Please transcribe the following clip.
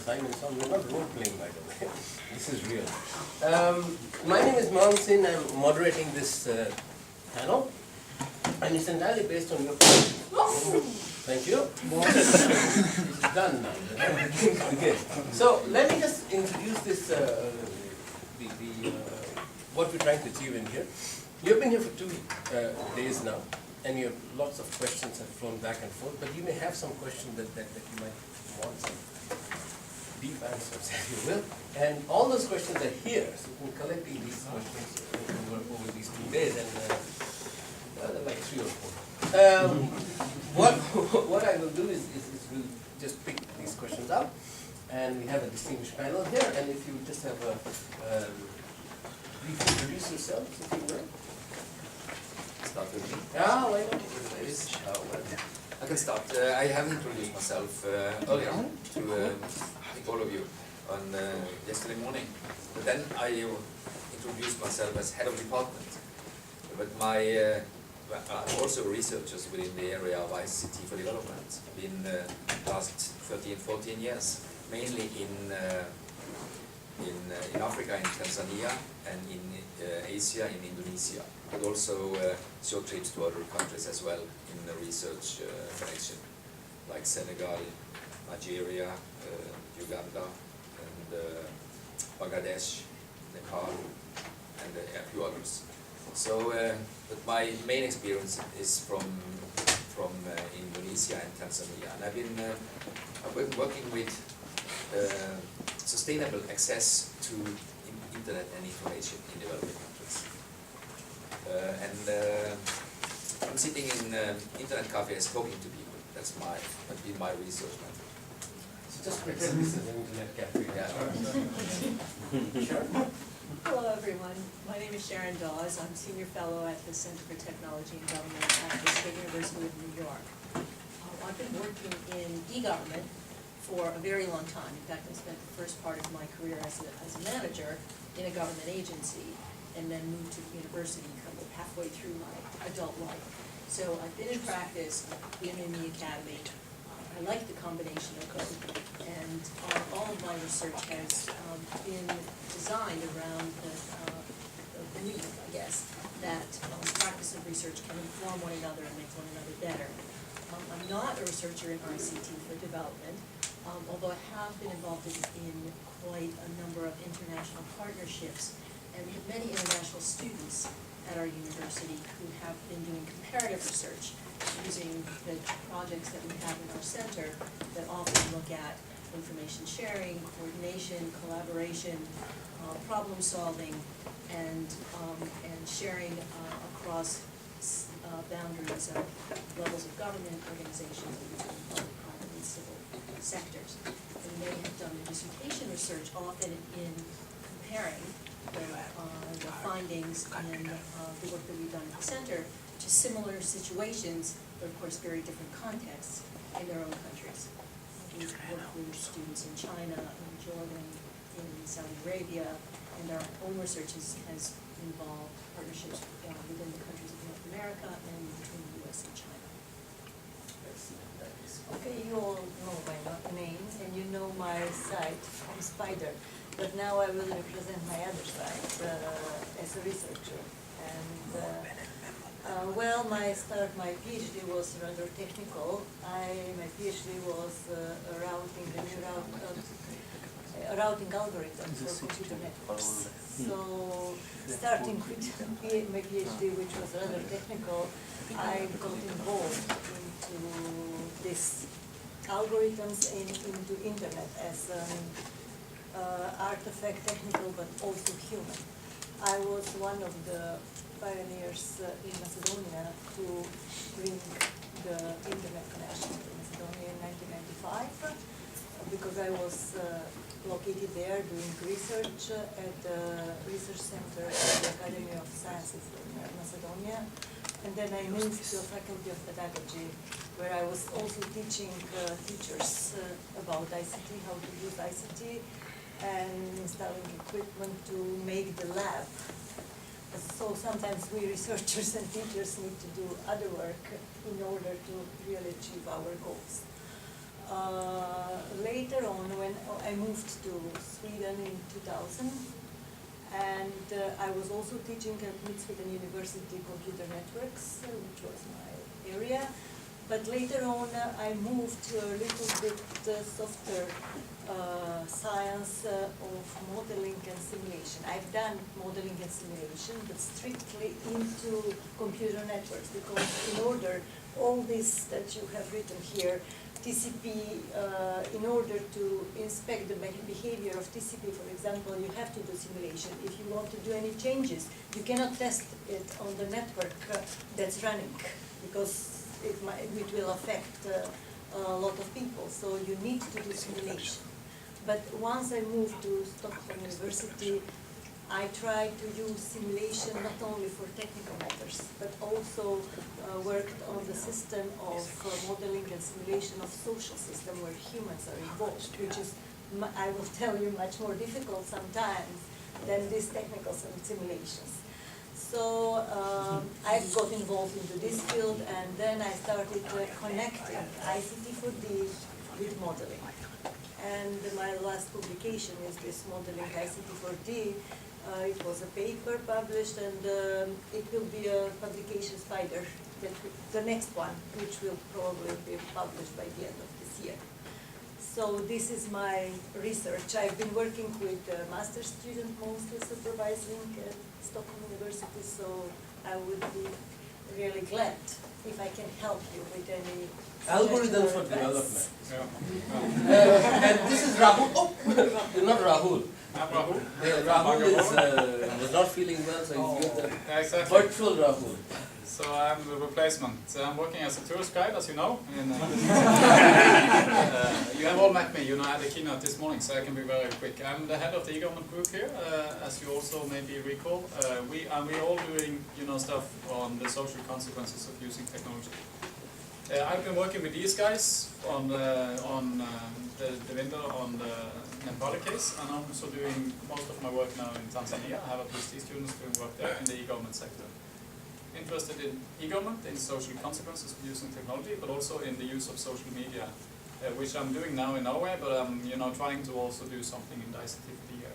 Sein and so on. We're not role-playing, by the way. This is real. My name is Maung. I'm moderating this panel, and it's entirely based on your questions. Thank you. It's done now. Okay. So let me just introduce this, what we're trying to achieve in here. You've been here for 2 days now, and you have lots of questions have flown back and forth, but you may have some questions that you might want some deep answers, if you will. And all those questions are here, so you can collect these questions over these 2 days, and there are like 3 or 4. What I will do is we'll just pick these questions up, and we have a distinguished panel here, and if you just have a brief introduce yourselves, if you will. Start with me. Yeah, why not? I can start. I have introduced myself earlier to all of you on yesterday morning. But then I introduced myself as head of department. But I'm also researchers within the area of ICT for development. Been last 13, 14 years, mainly in Africa, in Tanzania, and in Asia, in Indonesia, but also short trips to other countries as well in the research connection, like Senegal, Nigeria, Uganda, and Bangladesh, Nepal, and a few others. So, but my main experience is from Indonesia and Tanzania, and I've been working with sustainable access to internet and information in developing countries. I'm sitting in internet cafes talking to people. That's been my research method. So just pretend this is an internet cafe. Yeah. Sure. Hello everyone, my name is Sharon Dawes. I'm Senior Fellow at the Center for Technology and Government at the State University of New York. I've been working in e-government for a very long time. In fact, I spent the first part of my career as a manager in a government agency, and then moved to the university kind of halfway through my adult life. So I've been in practice, I've been in the academy. I like the combination of both, and all of my research has been designed around the belief, I guess, that practice of research can inform one another and make one another better. I'm not a researcher in ICT for development, although I have been involved in quite a number of international partnerships, and we have many international students at our university who have been doing comparative research using the projects that we have in our center that often look at information sharing, coordination, collaboration, problem solving, and sharing across boundaries of levels of government, organizations, and between public, private, and civil sectors. And they have done the dissertation research often in comparing the findings in the work that we've done at the center to similar situations, but of course very different contexts in their own countries. We've worked with students in China, in Jordan, in Saudi Arabia, and our own research has involved partnerships within the countries of North America and between the US and China. Okay, you all know my name and you know my site from Spider, but now I will represent my other side as a researcher. And well, my PhD was rather technical. My PhD was routing algorithms for computer networks. So, starting with my PhD, which was rather technical, I got involved into these algorithms into internet as an artifact, technical, but also human. I was one of the pioneers in Macedonia to bring the internet connection to Macedonia in 1995, because I was located there doing research at the research center at the Academy of Sciences in Macedonia. And then I moved to a faculty of pedagogy, where I was also teaching teachers about ICT, how to use ICT, and installing equipment to make the lab. So sometimes we researchers and teachers need to do other work in order to really achieve our goals. later on, when I moved to Sweden in 2000, and I was also teaching at Sweden University Computer Networks, which was my area. But later on, I moved to a little bit softer science of modeling and simulation. I've done modeling and simulation, but strictly into computer networks, because in order, all this that you have written here, TCP, in order to inspect the behavior of TCP, for example, you have to do simulation. If you want to do any changes, you cannot test it on the network that's running, because it will affect a lot of people. So you need to do simulation. But once I moved to Stockholm University, I tried to use simulation not only for technical matters, but also worked on the system of modeling and simulation of social system where humans are involved, which is, I will tell you, much more difficult sometimes than these technical simulations. So I got involved into this field, and then I started connecting ICT4D with modeling. And my last publication is this modeling ICT4D. It was a paper published, and it will be a publication spider, the next one, which will probably be published by the end of this year. So this is my research. I've been working with a master's student mostly supervising at Stockholm University, so I would be really glad if I can help you with any Algorithm for development. And this is Rahul. Oh, not Rahul. Rahul? Rahul was not feeling well, so he's here. Yeah, exactly. Virtual Rahul. So I'm the replacement. So I'm working as a tourist guide, as you know. And, you have all met me, you know, I had a keynote this morning, so I can be very quick. I'm the head of the e-government group here, as you also maybe recall. We're all doing, you know, stuff on the social consequences of using technology. I've been working with these guys on the window on the Nepali case, and I'm also doing most of my work now in Tanzania. I have a PhD students doing work there in the e-government sector. Interested in e-government, in social consequences of using technology, but also in the use of social media, which I'm doing now in Norway, but I'm trying to also do something in the ICT4D